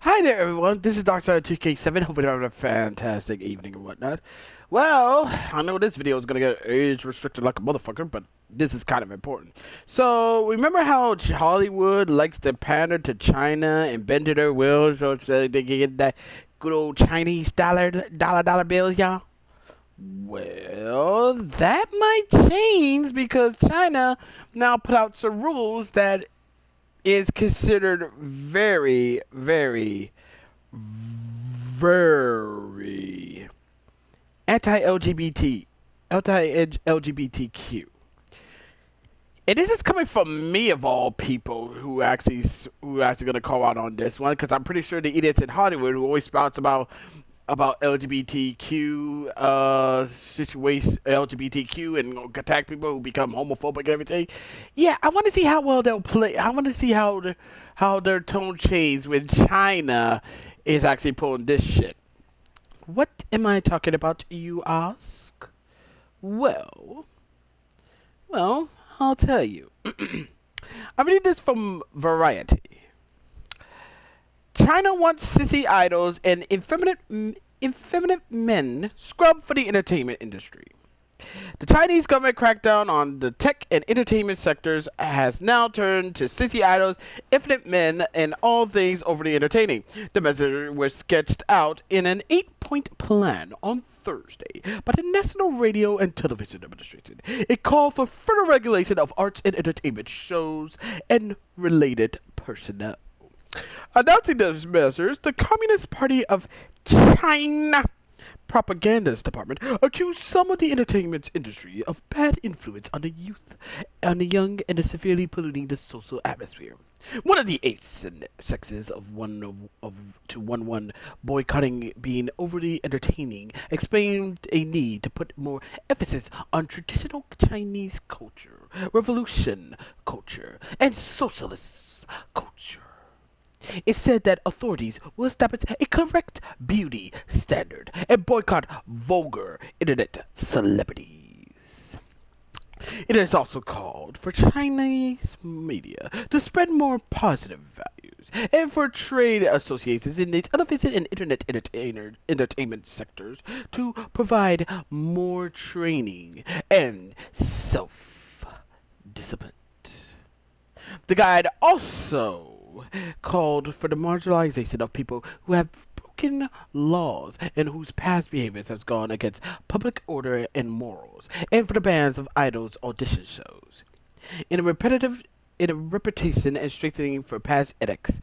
Hi there, everyone. This is Darkside2K7. Hope you're having a fantastic evening and whatnot. Well, I know this video is gonna get age restricted like a motherfucker, but this is kind of important. So, remember how Hollywood likes to pander to China and bend to their will so they can get that good old Chinese dollar bills, y'all? Well, that might change because China now put out some rules that is considered very anti-LGBT, anti-LGBTQ. And this is coming from me of all people who actually gonna call out on this one because I'm pretty sure the idiots in Hollywood who always spouts about LGBTQ situation, LGBTQ, and attack people who become homophobic and everything. Yeah, I want to see how well they'll play. I want to see how their tone changes when China is actually pulling this shit. What am I talking about, you ask? Well, well, I'll tell you. I read this from Variety. China wants sissy idols and effeminate men scrubbed for the entertainment industry. The Chinese government crackdown on the tech and entertainment sectors has now turned to sissy idols, effeminate men, and all things overly entertaining. The measure was sketched out in an 8-point plan on Thursday by the National Radio and Television Administration. It called for further regulation of arts and entertainment shows and related personnel. Announcing those measures, the Communist Party of China Propaganda's department accused some of the entertainment industry of bad influence on the youth, on the young, and severely polluting the social atmosphere. One of the eight sexes of one boycotting being overly entertaining explained a need to put more emphasis on traditional Chinese culture, revolution culture, and socialist culture. It said that authorities will establish a correct beauty standard and boycott vulgar internet celebrities. It has also called for Chinese media to spread more positive values and for trade associations in the television and internet entertainment sectors to provide more training and self-discipline. The guide also called for the marginalization of people who have broken laws and whose past behaviors has gone against public order and morals, and for the bans of idols audition shows. In a repetitive in a reputation and strengthening for past edicts,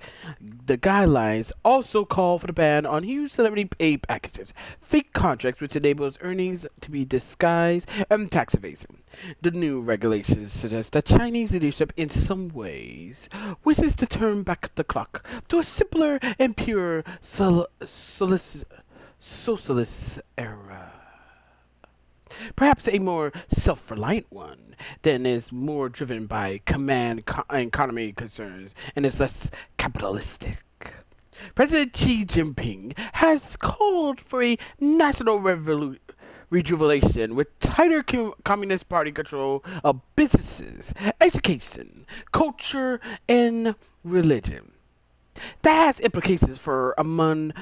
the guidelines also call for the ban on huge celebrity pay packages, fake contracts which enables earnings to be disguised, and tax evasion. The new regulations suggest that Chinese leadership in some ways wishes to turn back the clock to a simpler and pure socialist era. Perhaps a more self-reliant one than is more driven by economy concerns and is less capitalistic. President Xi Jinping has called for a national rejuvenation with tighter Communist Party control of businesses, education, culture, and religion. That has implications for, among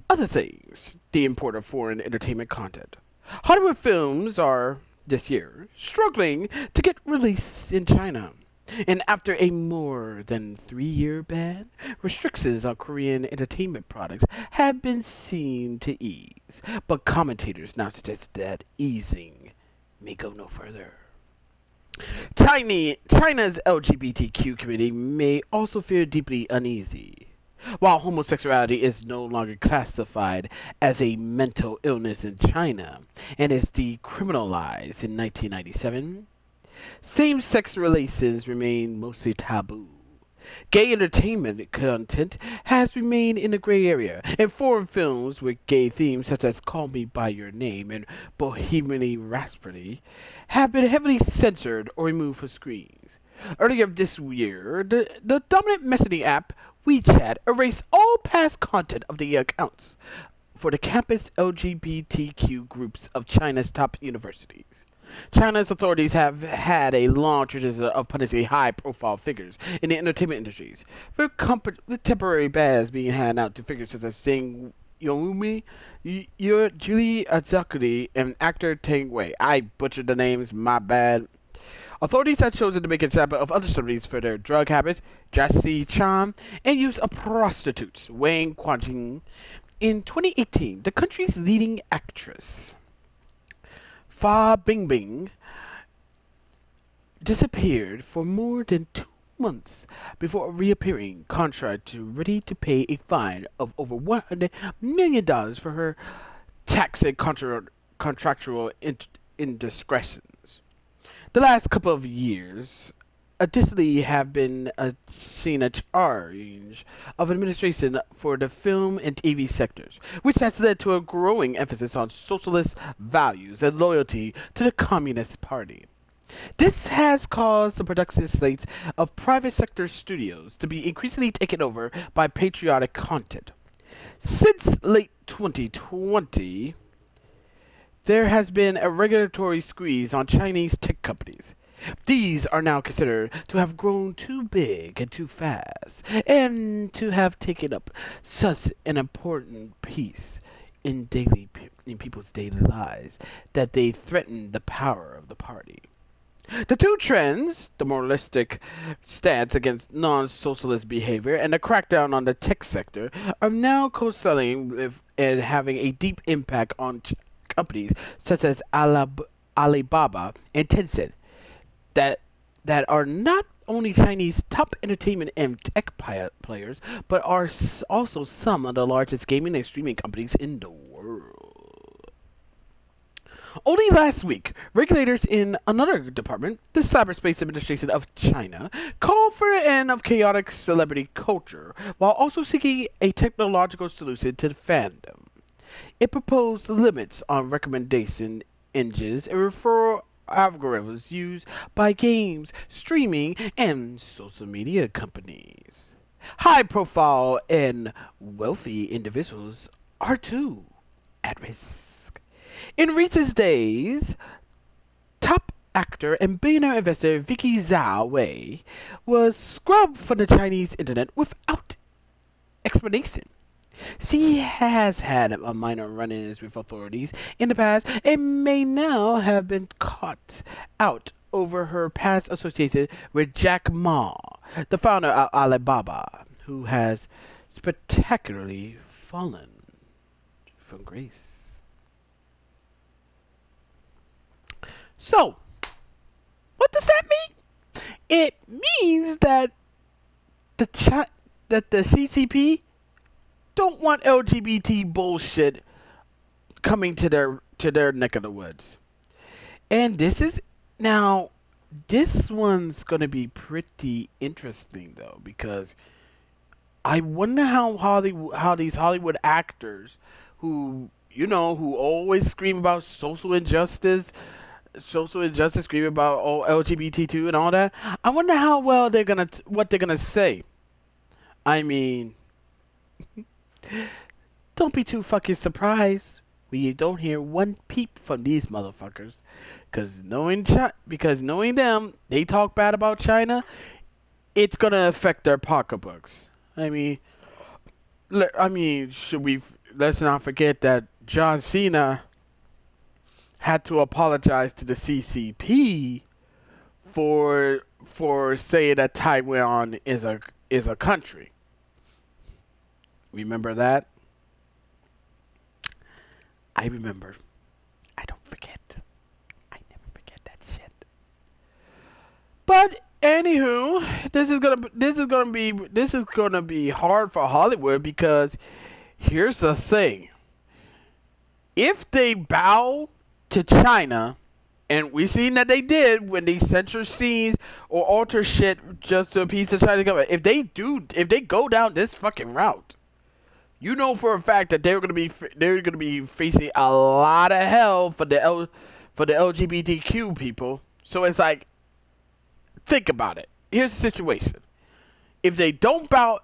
other things, the import of foreign entertainment content. Hollywood films are, this year, struggling to get released in China. And after a more than 3-year ban, restrictions on Korean entertainment products have been seen to ease. But commentators now suggest that easing may go no further. China's LGBTQ community may also feel deeply uneasy. While homosexuality is no longer classified as a mental illness in China and is decriminalized in 1997, same-sex relations remain mostly taboo. Gay entertainment content has remained in the gray area, and foreign films with gay themes such as Call Me By Your Name and Bohemian Rhapsody have been heavily censored or removed from screens. Earlier this year, the dominant messaging app WeChat erased all past content of the accounts for the campus LGBTQ groups of China's top universities. China's authorities have had a long tradition of punishing high-profile figures in the entertainment industries, with temporary bans being handed out to figures such as Zhang Yongmi, Julie Azakuri, and actor Tang Wei. I butchered the names, my bad. Authorities have chosen to make an example of other celebrities for their drug habits, Jessie Chan, and use of prostitutes, Wang Quanjing. In 2018, the country's leading actress, Fa Bingbing, disappeared for more than 2 months before reappearing, contrary to ready to pay a fine of over $100 million for her tax and contractual indiscretions. The last couple of years additionally have been seen a change of administration for the film and TV sectors, which has led to a growing emphasis on socialist values and loyalty to the Communist Party. This has caused the production slates of private sector studios to be increasingly taken over by patriotic content. Since late 2020, there has been a regulatory squeeze on Chinese tech companies. These are now considered to have grown too big and too fast, and to have taken up such an important piece in people's daily lives that they threaten the power of the party. The two trends, the moralistic stance against non-socialist behavior and the crackdown on the tech sector, are now co-selling and having a deep impact on companies such as Alibaba and Tencent that are not only Chinese top entertainment and tech players, but are also some of the largest gaming and streaming companies in the world. Only last week, regulators in another department, the Cyberspace Administration of China, called for an end of chaotic celebrity culture while also seeking a technological solution to the fandom. It proposed limits on recommendation engines and referral algorithms used by games, streaming, and social media companies. High profile and wealthy individuals are too at risk. In recent days, top actor and billionaire investor Vicky Zhao Wei was scrubbed from the Chinese internet without explanation. She has had a minor run-ins with authorities in the past and may now have been caught out over her past association with Jack Ma, the founder of Alibaba, who has spectacularly fallen from grace. So, what does that mean? It means that the CCP don't want LGBT bullshit coming to their neck of the woods. And this one's gonna be pretty interesting though, because I wonder how these Hollywood actors who always scream about social injustice, scream about LGBTQ and all that. I wonder how well what they're gonna say. I mean, don't be too fucking surprised when you don't hear one peep from these motherfuckers, because knowing them, they talk bad about China. It's gonna affect their pocketbooks. Let's not forget that John Cena had to apologize to the CCP for saying that Taiwan is a country. Remember that? I remember. I don't forget. I never forget that shit. But anywho, this is gonna be hard for Hollywood, because here's the thing. If they bow to China, and we seen that they did when they censor scenes or alter shit just to appease the Chinese government. If they go down this fucking route, you know for a fact that they're gonna be facing a lot of hell for the LGBTQ people. So it's like, think about it. Here's the situation: if they don't bow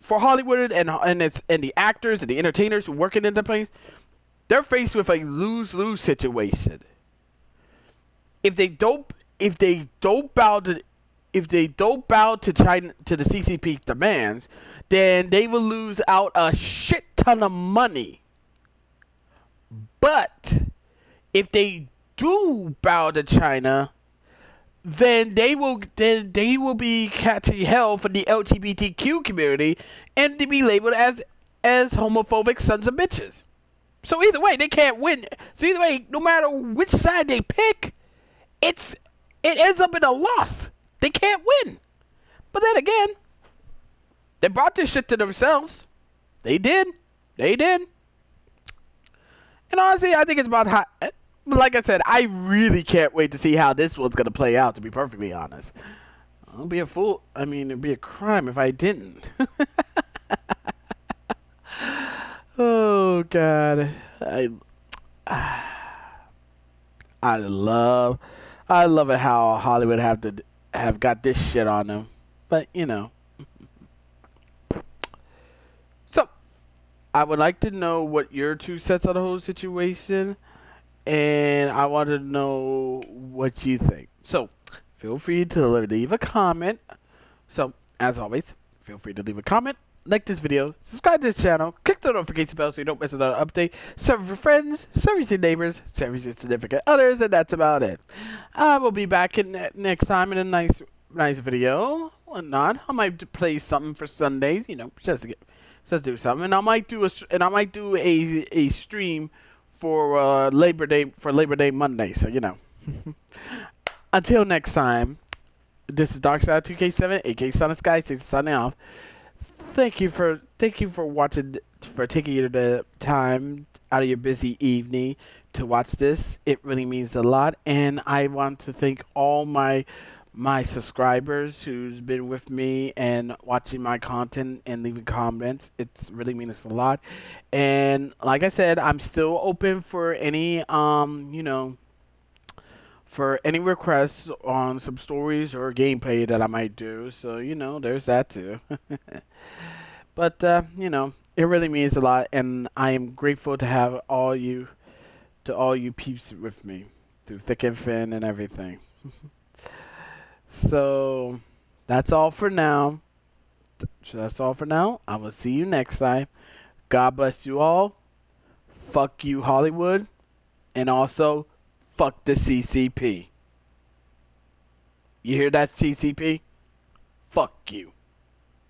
for Hollywood and the actors and the entertainers who work in the place, they're faced with a lose-lose situation. if they don't if they don't bow to China, to the CCP demands, then they will lose out a shit ton of money. But if they do bow to China, then they will be catching hell from the LGBTQ community and to be labeled as homophobic sons of bitches. So either way, they can't win. So either way, no matter which side they pick, it ends up in a loss. They can't win. But then again, they brought this shit to themselves. They did. They did. And honestly, I think it's about how. Like I said, I really can't wait to see how this one's gonna play out. To be perfectly honest, I'll be a fool. I mean, it'd be a crime if I didn't. Oh God, I love it how Hollywood have got this shit on them. But you know, so I would like to know what your 2 cents on the whole situation, and I want to know what you think. So feel free to leave a comment. So as always, feel free to leave a comment, like this video, subscribe to this channel, click the notification bell so you don't miss another update, share with your friends, share with your neighbors, share with your significant others, and that's about it. I will be back next time in a nice video. Or not, I might play something for Sundays, you know, just to do something, and I might do a stream for Labor Day Monday. So you know. Until next time, this is Darkside2K7, aka Sonic Sky, signing off. Thank you for watching, for taking the time out of your busy evening to watch this. It really means a lot, and I want to thank all my subscribers who's been with me and watching my content and leaving comments. It's really means a lot. And like I said, I'm still open for any for any requests on some stories or gameplay that I might do. So, you know, there's that too. But, you know, it really means a lot, and I am grateful to have all you peeps with me through thick and thin and everything. So, that's all for now. I will see you next time. God bless you all. Fuck you, Hollywood. And also, fuck the CCP. You hear that, CCP? Fuck you.